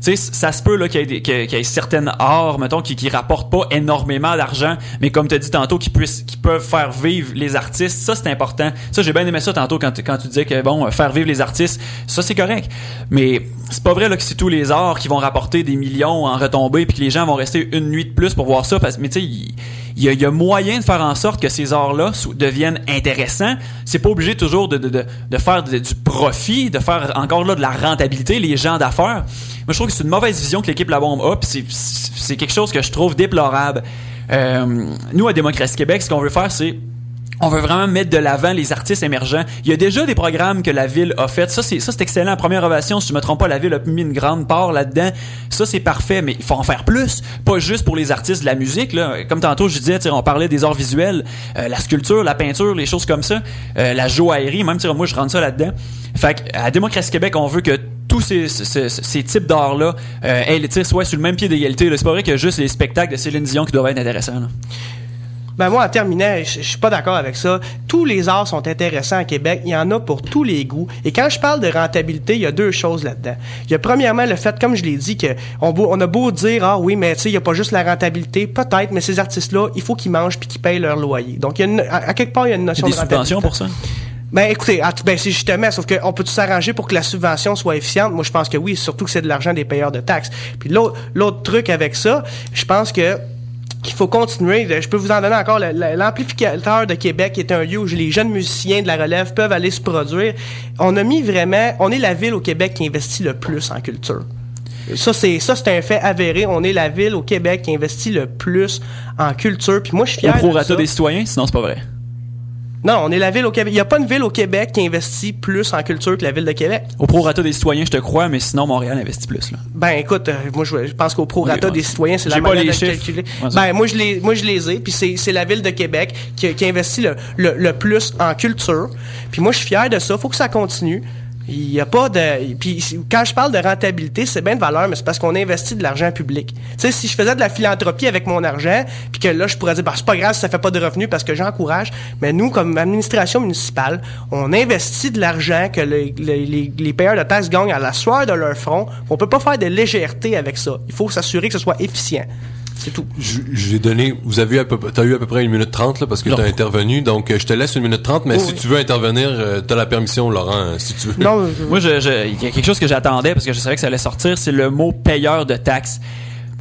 Tu sais, ça se peut là qu'il y ait certaines arts, mettons, qui rapportent pas énormément d'argent, mais comme tu as dit tantôt, qui peuvent faire vivre les artistes. Ça, c'est important. Ça, j'ai bien aimé ça tantôt quand tu disais que bon, faire vivre les artistes, ça c'est correct. Mais c'est pas vrai là que c'est tous les arts qui vont rapporter des millions en retombées, puis que les gens vont rester une nuit de plus pour voir ça. Mais tu sais, il y a moyen de faire en sorte que ces arts-là deviennent intéressants. C'est pas obligé toujours de faire du profit, de faire encore là de la rentabilité, les gens d'affaires. Moi, je trouve que c'est une mauvaise vision que l'équipe La Bombe a, puis c'est quelque chose que je trouve déplorable. Nous, à Démocratie Québec, ce qu'on veut faire, c'est on veut vraiment mettre de l'avant les artistes émergents. Il y a déjà des programmes que la ville a fait. Ça, c'est excellent. Première ovation, si je me trompe pas, la ville a mis une grande part là-dedans. Ça, c'est parfait, mais il faut en faire plus. Pas juste pour les artistes de la musique, là. Comme tantôt, je disais, on parlait des arts visuels, la sculpture, la peinture, les choses comme ça, la joaillerie, même, moi, je rentre ça là-dedans. Fait qu'à Démocratie Québec, on veut que tous ces types d'arts-là soient sur le même pied d'égalité. Là. C'est pas vrai qu'il y a juste les spectacles de Céline Dion qui doivent être intéressants. Là. Ben moi, en terminant, je suis pas d'accord avec ça. Tous les arts sont intéressants à Québec. Il y en a pour tous les goûts. Et quand je parle de rentabilité, il y a deux choses là-dedans. Il y a premièrement le fait, comme je l'ai dit, on a beau dire, ah oui, mais tu sais, il y a pas juste la rentabilité. Peut-être, mais ces artistes-là, il faut qu'ils mangent puis qu'ils payent leur loyer. Donc, à quelque part, il y a une notion de rentabilité. Des subventions pour ça? Ben écoutez, c'est justement, sauf qu'on peut s'arranger pour que la subvention soit efficiente. Moi, je pense que oui, surtout que c'est de l'argent des payeurs de taxes. Puis l'autre truc avec ça, je pense qu'il faut continuer. Je peux vous en donner encore. L'Amplificateur de Québec est un lieu où les jeunes musiciens de la relève peuvent aller se produire. On est la ville au Québec qui investit le plus en culture. Ça, c'est un fait avéré. On est la ville au Québec qui investit le plus en culture. Puis moi, je suis fier de ça. Au prorata des citoyens, sinon c'est pas vrai. Non, on est la ville au Québec. Il n'y a pas une ville au Québec qui investit plus en culture que la ville de Québec. Au prorata des citoyens, je te crois, mais sinon, Montréal investit plus, là. Ben, écoute, moi, je pense qu'au prorata des citoyens, c'est la manière de calculer. Ben, moi, je les ai, puis c'est la ville de Québec qui investit le plus en culture. Puis moi, je suis fier de ça. Faut que ça continue. Il y a pas de... Puis quand je parle de rentabilité, c'est bien de valeur, mais c'est parce qu'on investit de l'argent public. Tu sais, si je faisais de la philanthropie avec mon argent, puis que là, je pourrais dire, c'est pas grave si ça fait pas de revenus parce que j'encourage. Mais nous, comme administration municipale, on investit de l'argent que les payeurs de taxes gagnent à la sueur de leur front. On peut pas faire de légèreté avec ça. Il faut s'assurer que ce soit efficient. C'est tout. J'ai donné, t'as eu à peu près 1 minute 30, là, parce que t'as intervenu, donc je te laisse 1 minute 30, mais si tu veux intervenir, t'as la permission, Laurent, si tu veux. Non, moi, il y a quelque chose que j'attendais, parce que je savais que ça allait sortir, c'est le mot payeur de taxes.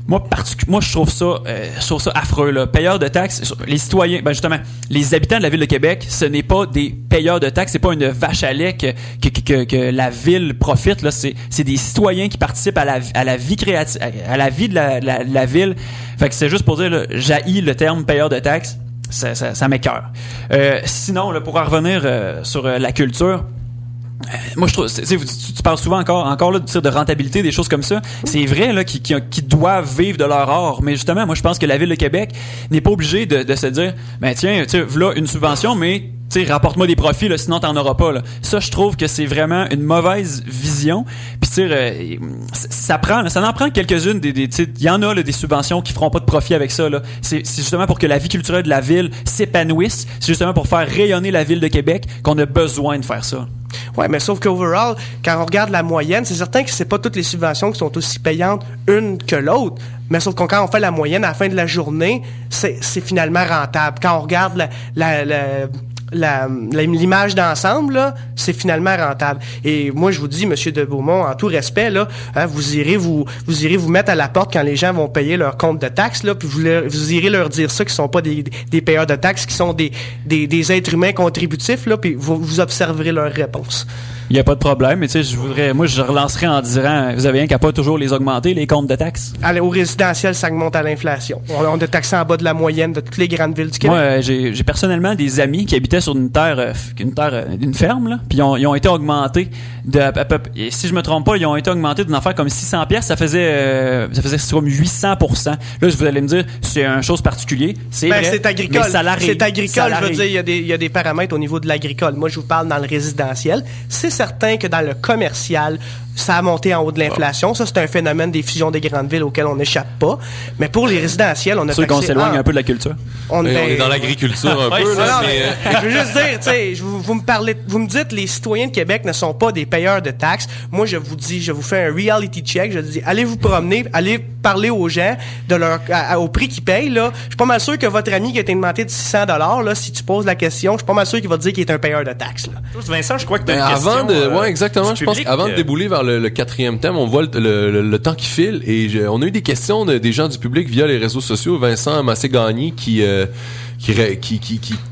Moi, je trouve ça affreux, là. Payeurs de taxes, les citoyens, ben justement, les habitants de la ville de Québec, ce n'est pas des payeurs de taxes, c'est pas une vache à lait que la ville profite, là. C'est des citoyens qui participent à la vie créative, à la vie de la ville. Fait que c'est juste pour dire, là, j'haïs le terme payeur de taxes. Ça m'écoeure. Sinon, là, pour en revenir sur la culture, moi je trouve, tu parles souvent encore là de rentabilité, des choses comme ça. C'est vrai là qui doivent vivre de leur art, mais justement moi je pense que la ville de Québec n'est pas obligée de se dire ben tiens, voilà une subvention, mais rapporte-moi des profits là, sinon t'en auras pas là. Ça je trouve que c'est vraiment une mauvaise vision. Puis ça en prend quelques-unes il y en a là, des subventions qui feront pas de profit avec ça là. C'est justement pour que la vie culturelle de la ville s'épanouisse, c'est justement pour faire rayonner la ville de Québec qu'on a besoin de faire ça. Ouais, mais sauf qu'overall, quand on regarde la moyenne, c'est certain que c'est pas toutes les subventions qui sont aussi payantes une que l'autre. Mais sauf que quand on fait la moyenne à la fin de la journée, c'est finalement rentable. Quand on regarde l'image d'ensemble, là, c'est finalement rentable. Et moi, je vous dis, Monsieur de Beaumont, en tout respect, là, vous irez vous mettre à la porte quand les gens vont payer leur compte de taxes, là, puis vous irez leur dire ça, qu'ils sont pas des payeurs de taxes, qui sont des êtres humains contributifs, là, puis vous observerez leur réponse. Il n'y a pas de problème, mais tu sais, je relancerais en disant, vous avez rien qu'à pas toujours les augmenter, les comptes de taxes. Allez, au résidentiel, ça augmente à l'inflation. On est taxé en bas de la moyenne de toutes les grandes villes du Québec. Moi, j'ai personnellement des amis qui habitaient sur une ferme, là, puis ils ont été augmentés et si je me trompe pas, ils ont été augmentés d'une affaire comme 600 pièces, ça faisait comme 800%. Là, vous allez me dire, c'est une chose particulière. C'est vrai, c'est agricole. Mais c'est agricole, je veux dire, il y a des paramètres au niveau de l'agricole. Moi, je vous parle dans le résidentiel. C'est certain que dans le commercial, ça a monté en haut de l'inflation. Ça, c'est un phénomène des fusions des grandes villes auquel on n'échappe pas. Mais pour les résidentiels, on a taxé... qu'on s'éloigne un peu de la culture. On est dans l'agriculture un peu. Là, je veux juste dire, tu sais, vous me dites, les citoyens de Québec ne sont pas des payeurs de taxes. Moi, je vous dis, je vous fais un reality check. Je dis, allez vous promener, allez parler aux gens de au prix qu'ils payent. Là, je suis pas mal sûr que votre ami qui a été augmenté de $600, là, si tu poses la question, je suis pas mal sûr qu'il va te dire qu'il est un payeur de taxes. Là. Vincent, je crois que tu as une question. Ouais, exactement. Je pense qu'avant de débouler vers le quatrième thème, on voit le temps qui file et on a eu des questions des gens du public via les réseaux sociaux. Vincent Massé-Gagné qui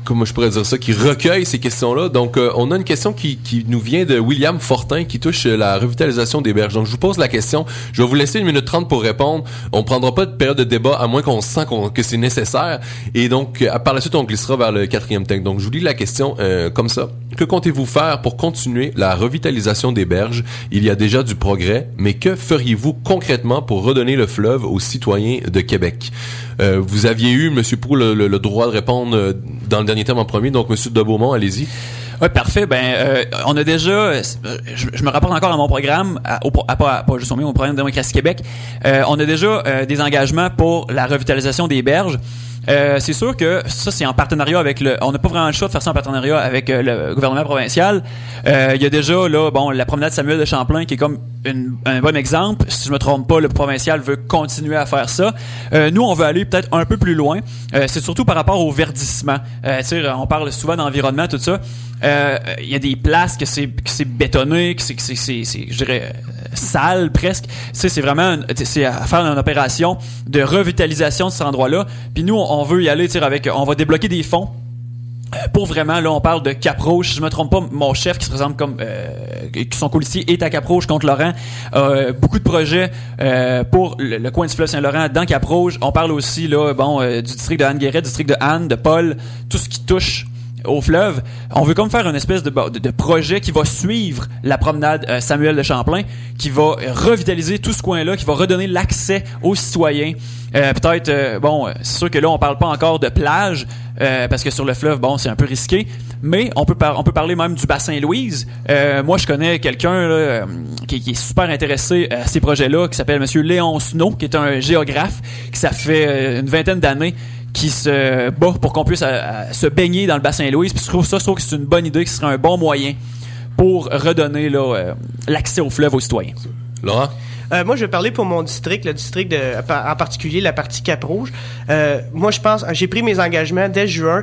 comment je pourrais dire ça, qui recueille ces questions-là. Donc, on a une question qui nous vient de William Fortin qui touche la revitalisation des berges. Donc, je vous pose la question. Je vais vous laisser 1 minute 30 pour répondre. On prendra pas de période de débat à moins qu'on sent que c'est nécessaire. Et donc, par la suite, on glissera vers le quatrième thème. Donc, je vous lis la question comme ça. Que comptez-vous faire pour continuer la revitalisation des berges? Il y a déjà du progrès, mais que feriez-vous concrètement pour redonner le fleuve aux citoyens de Québec? Vous aviez eu, M. Proulx, le droit de répondre dans le dernier thème en premier. Donc, M. de Beaumont, allez-y. Oui, parfait. On a déjà, je me rapporte encore à mon programme, pas juste au programme de Démocratie Québec. On a déjà des engagements pour la revitalisation des berges. C'est sûr que ça, c'est en partenariat avec on n'a pas vraiment le choix de faire ça en partenariat avec le gouvernement provincial. Il y a déjà, là, la promenade Samuel de Champlain qui est comme un bon exemple. Si je me trompe pas, le provincial veut continuer à faire ça. Nous, on veut aller peut-être un peu plus loin. C'est surtout par rapport au verdissement. On parle souvent d'environnement, tout ça. Il y a des places que c'est bétonné, que c'est je dirais sale presque. C'est vraiment c'est à faire une opération de revitalisation de cet endroit-là. Puis nous, on veut y aller on va débloquer des fonds. Pour vraiment, là, on parle de Cap-Rouge. Si je me trompe pas, mon chef qui se présente comme son colistier est à Cap-Rouge contre Laurent. Beaucoup de projets pour le coin du fleuve Saint-Laurent dans Cap-Rouge. On parle aussi là, du district de Anne-Guéret, du district de Anne, de Paul, tout ce qui touche au fleuve. On veut comme faire une espèce de projet qui va suivre la promenade Samuel de Champlain, qui va revitaliser tout ce coin-là, qui va redonner l'accès aux citoyens. C'est sûr que là, on parle pas encore de plage, parce que sur le fleuve, c'est un peu risqué, mais on peut parler même du bassin Louise. Moi, je connais quelqu'un là, qui est super intéressé à ces projets-là, qui s'appelle Monsieur Léon Snow, qui est un géographe, qui ça fait une 20aine d'années qui se bat pour qu'on puisse se baigner dans le bassin Louise. Puis je trouve que c'est une bonne idée, que ce serait un bon moyen pour redonner l'accès au fleuve aux citoyens. Laurent? Moi, je vais parler pour mon district, le district en particulier la partie Cap-Rouge. Moi, je pense, j'ai pris mes engagements dès juin,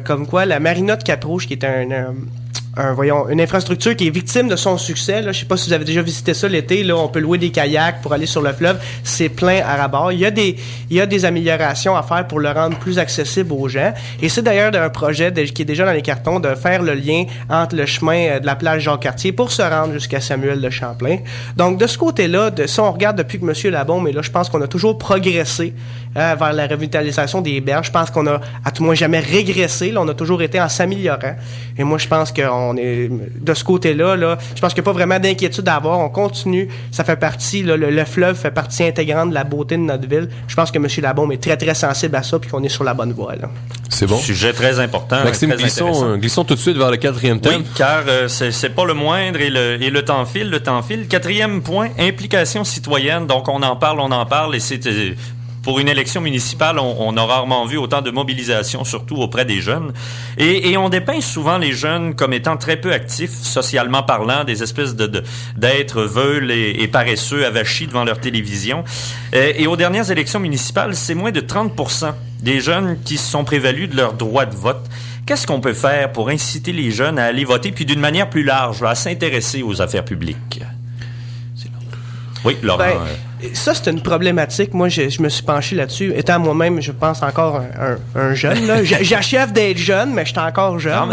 comme quoi la marina de Cap-Rouge, qui est une infrastructure qui est victime de son succès. Là, je sais pas si vous avez déjà visité ça l'été. Là, on peut louer des kayaks pour aller sur le fleuve. C'est plein à ras-bord. Il y a des améliorations à faire pour le rendre plus accessible aux gens. Et c'est d'ailleurs un projet qui est déjà dans les cartons de faire le lien entre le chemin de la plage Jacques-Cartier pour se rendre jusqu'à Samuel de Champlain. Donc, de ce côté-là, si on regarde depuis que M. Labaume est là, je pense qu'on a toujours progressé vers la revitalisation des berges. Je pense qu'on a à tout moins jamais régressé. Là, on a toujours été en s'améliorant. Et moi, je pense qu'on est de ce côté-là. Là, je pense qu'il n'y a pas vraiment d'inquiétude à avoir. On continue. Ça fait partie. Là, le fleuve fait partie intégrante de la beauté de notre ville. Je pense que M. Labaume est très, très sensible à ça puis qu'on est sur la bonne voie. Là. C'est bon. Sujet très important. Maxime, glissons tout de suite vers le quatrième thème. Oui, car c'est pas le moindre et le temps file. Le temps file. Quatrième point, implication citoyenne. Donc, on en parle et c'est... Pour une élection municipale, on a rarement vu autant de mobilisation, surtout auprès des jeunes. Et on dépeint souvent les jeunes comme étant très peu actifs, socialement parlant, des espèces d'êtres veules et paresseux, avachis devant leur télévision. Et aux dernières élections municipales, c'est moins de 30% des jeunes qui se sont prévalus de leur droit de vote. Qu'est-ce qu'on peut faire pour inciter les jeunes à aller voter, puis d'une manière plus large, à s'intéresser aux affaires publiques? Oui, Laurent. Ça, c'est une problématique. Moi, je me suis penché là-dessus. Étant moi-même, je pense encore un jeune. Là. J'achève d'être jeune, mais je suis encore jeune.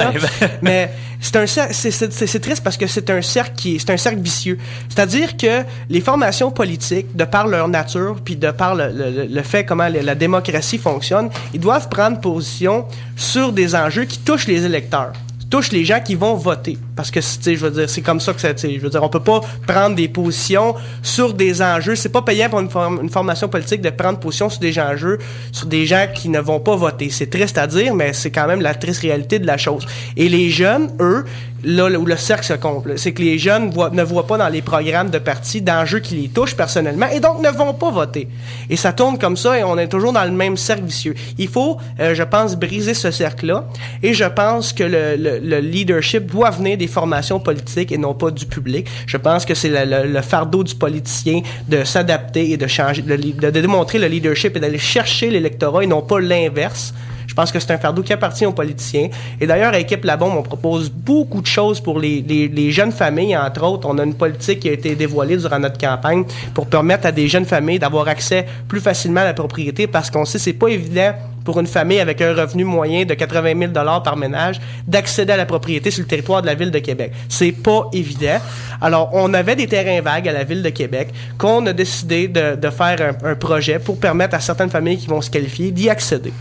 Mais c'est triste parce que c'est un cercle vicieux. C'est-à-dire que les formations politiques, de par leur nature, puis de par le fait comment la démocratie fonctionne, ils doivent prendre position sur des enjeux qui touchent les électeurs. Touche les gens qui vont voter. Parce que, tu sais, je veux dire, c'est comme ça que ça, tu sais, je veux dire, on peut pas prendre des positions sur des enjeux. C'est pas payant pour une formation politique de prendre position sur des enjeux, sur des gens qui ne vont pas voter. C'est triste à dire, mais c'est quand même la triste réalité de la chose. Et les jeunes, eux, là où le cercle se complète, c'est que les jeunes ne voient pas dans les programmes de partis d'enjeux qui les touchent personnellement et donc ne vont pas voter. Et ça tourne comme ça et on est toujours dans le même cercle vicieux. Il faut, je pense, briser ce cercle-là et je pense que le leadership doit venir des formations politiques et non pas du public. Je pense que c'est le fardeau du politicien de s'adapter et de changer, de démontrer le leadership et d'aller chercher l'électorat et non pas l'inverse. Je pense que c'est un fardeau qui appartient aux politiciens. Et d'ailleurs, à Équipe La Bombe, on propose beaucoup de choses pour les jeunes familles, entre autres. On a une politique qui a été dévoilée durant notre campagne pour permettre à des jeunes familles d'avoir accès plus facilement à la propriété parce qu'on sait que c'est pas évident pour une famille avec un revenu moyen de 80 000 $ par ménage d'accéder à la propriété sur le territoire de la Ville de Québec. C'est pas évident. Alors, on avait des terrains vagues à la Ville de Québec qu'on a décidé de faire un projet pour permettre à certaines familles qui vont se qualifier d'y accéder.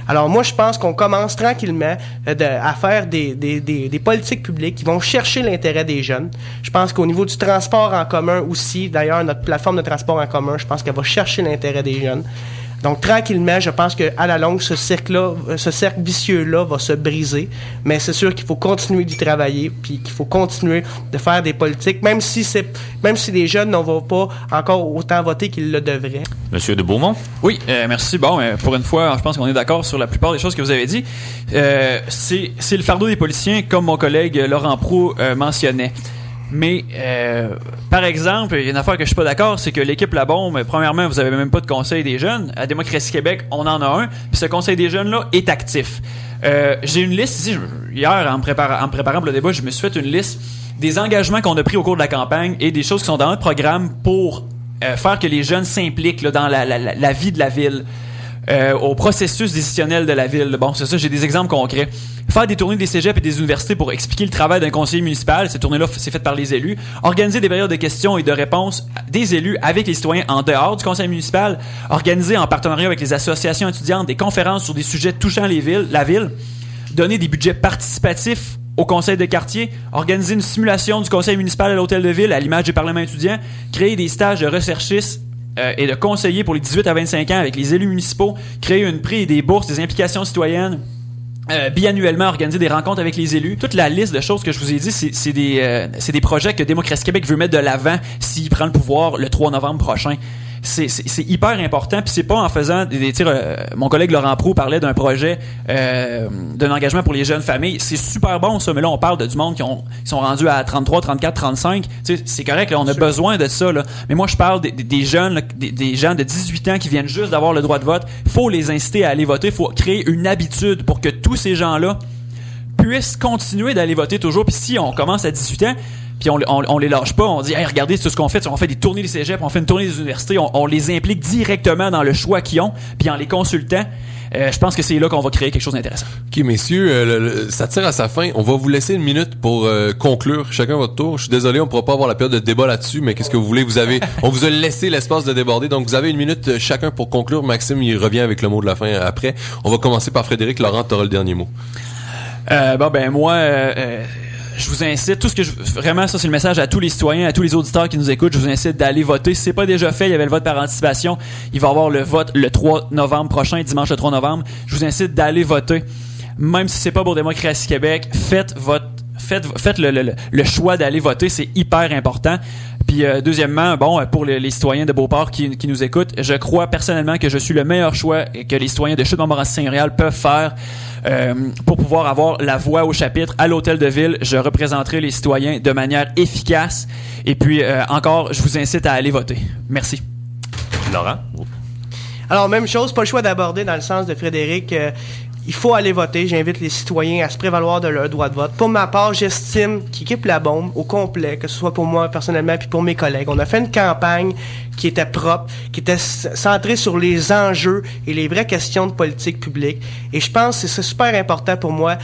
Alors, moi, je pense qu'on commence tranquillement à faire des politiques publiques qui vont chercher l'intérêt des jeunes. Je pense qu'au niveau du transport en commun aussi, d'ailleurs, notre plateforme de transport en commun, je pense qu'elle va chercher l'intérêt des jeunes. Donc, tranquillement, je pense qu'à la longue, ce cercle vicieux-là va se briser. Mais c'est sûr qu'il faut continuer d'y travailler, puis qu'il faut continuer de faire des politiques, même si les jeunes n'en vont pas encore autant voter qu'ils le devraient. Monsieur de Beaumont? Oui, merci. Bon, pour une fois, je pense qu'on est d'accord sur la plupart des choses que vous avez dit. C'est le fardeau des politiciens, comme mon collègue Laurent Proulx mentionnait. Mais, par exemple, il y a une affaire que je suis pas d'accord, c'est que l'équipe La Bombe, premièrement, vous avez même pas de conseil des jeunes. À Démocratie Québec, on en a un. Puis ce conseil des jeunes-là est actif. J'ai une liste ici. Hier, en me préparant pour le débat, je me suis fait une liste des engagements qu'on a pris au cours de la campagne et des choses qui sont dans notre programme pour faire que les jeunes s'impliquent là, dans la vie de la ville. Au processus décisionnel de la ville. Bon, c'est ça, j'ai des exemples concrets. Faire des tournées des cégeps et des universités pour expliquer le travail d'un conseiller municipal. Ces tournées-là, c'est fait par les élus. Organiser des périodes de questions et de réponses des élus avec les citoyens en dehors du conseil municipal. Organiser en partenariat avec les associations étudiantes des conférences sur des sujets touchant la ville. Donner des budgets participatifs au conseil de quartier, organiser une simulation du conseil municipal à l'hôtel de ville à l'image du Parlement étudiant, créer des stages de recherchistes et de conseillers pour les 18 à 25 ans avec les élus municipaux, créer une prix et des bourses, des implications citoyennes, biannuellement organiser des rencontres avec les élus. Toute la liste de choses que je vous ai dit, c'est des projets que Démocratie Québec veut mettre de l'avant s'il prend le pouvoir le 3 novembre prochain. C'est hyper important, puis c'est pas en faisant des tirs. Mon collègue Laurent Proulx parlait d'un projet d'un engagement pour les jeunes familles. C'est super bon ça, mais là on parle du monde qui sont rendus à 33, 34, 35. Tu sais, c'est correct, là, on a besoin de ça là. Mais moi je parle des jeunes, là, des gens de 18 ans qui viennent juste d'avoir le droit de vote. Faut les inciter à aller voter, faut créer une habitude pour que tous ces gens-là puissent continuer d'aller voter toujours. Puis si on commence à 18 ans, puis on les lâche pas, on dit hey, regardez c'est ce qu'on fait, on fait des tournées des cégeps, on fait une tournée des universités, on les implique directement dans le choix qu'ils ont, puis en les consultant, je pense que c'est là qu'on va créer quelque chose d'intéressant. OK, messieurs, ça tire à sa fin. On va vous laisser une minute pour conclure chacun votre tour. Je suis désolé, on ne pourra pas avoir la période de débat là-dessus, mais qu'est-ce que vous voulez? On vous a laissé l'espace de déborder, donc vous avez une minute chacun pour conclure. Maxime, il revient avec le mot de la fin après. On va commencer par Frédéric. Laurent, tu auras le dernier mot. Je vous incite, vraiment, ça c'est le message à tous les citoyens, à tous les auditeurs qui nous écoutent, je vous incite d'aller voter. Si c'est pas déjà fait, il y avait le vote par anticipation, il va y avoir le vote le 3 novembre prochain, dimanche le 3 novembre. Je vous incite d'aller voter. Même si c'est pas pour Démocratie Québec, faites le choix d'aller voter, c'est hyper important. Puis deuxièmement, pour les citoyens de Beauport qui nous écoutent, je crois personnellement que je suis le meilleur choix que les citoyens de Chute-Montmorency-Saint-Réal peuvent faire pour pouvoir avoir la voix au chapitre à l'hôtel de ville. Je représenterai les citoyens de manière efficace. Et puis encore, je vous incite à aller voter. Merci. Laurent? Alors, même chose, pas le choix d'aborder dans le sens de Frédéric. Il faut aller voter. J'invite les citoyens à se prévaloir de leur droit de vote. Pour ma part, j'estime qu'Équipe La Bombe, au complet, que ce soit pour moi personnellement puis pour mes collègues, on a fait une campagne qui était propre, qui était centré sur les enjeux et les vraies questions de politique publique. Et je pense que c'est super important pour moi.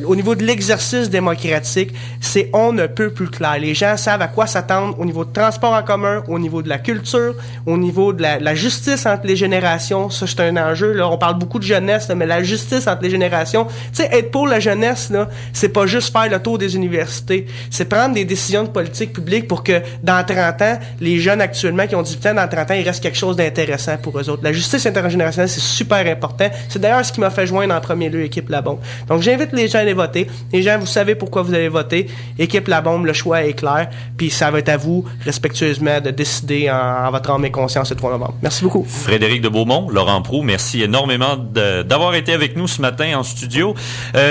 Au niveau de l'exercice démocratique, c'est on ne peut plus clair. Les gens savent à quoi s'attendre au niveau de transport en commun, au niveau de la culture, au niveau de la justice entre les générations. Ça, c'est un enjeu. Là, on parle beaucoup de jeunesse, là, mais la justice entre les générations, tu sais, être pour la jeunesse, là, c'est pas juste faire le tour des universités. C'est prendre des décisions de politique publique pour que dans 30 ans, les jeunes actuellement qui ont 18 ans, dans 30 ans, il reste quelque chose d'intéressant pour eux autres. La justice intergénérationnelle, c'est super important. C'est d'ailleurs ce qui m'a fait joindre en premier lieu Équipe La Bombe. Donc, j'invite les gens à aller voter. Les gens, vous savez pourquoi vous allez voter. Équipe La Bombe, le choix est clair. Puis ça va être à vous, respectueusement, de décider en votre âme et conscience le 3 novembre. Merci beaucoup. Frédéric de Beaumont, Laurent Proulx, merci énormément d'avoir été avec nous ce matin en studio.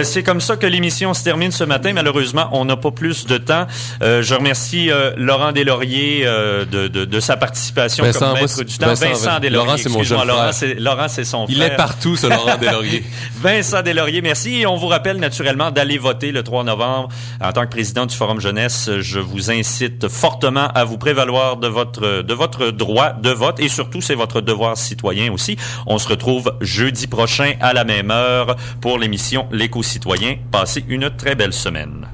C'est comme ça que l'émission se termine ce matin. Malheureusement, on n'a pas plus de temps. Je remercie Laurent Deslauriers de sa participation comme maître du temps. Vincent Deslauriers. Laurent, c'est mon jeune frère. Laurent, c'est son frère. Il est partout, ce Laurent Deslauriers. Vincent Deslauriers, merci. Et on vous rappelle naturellement d'aller voter le 3 novembre. En tant que président du Forum Jeunesse, je vous incite fortement à vous prévaloir de votre droit de vote et surtout, c'est votre devoir citoyen aussi. On se retrouve jeudi prochain à la même heure pour l'émission L'Éco-Citoyen. Passez une très belle semaine.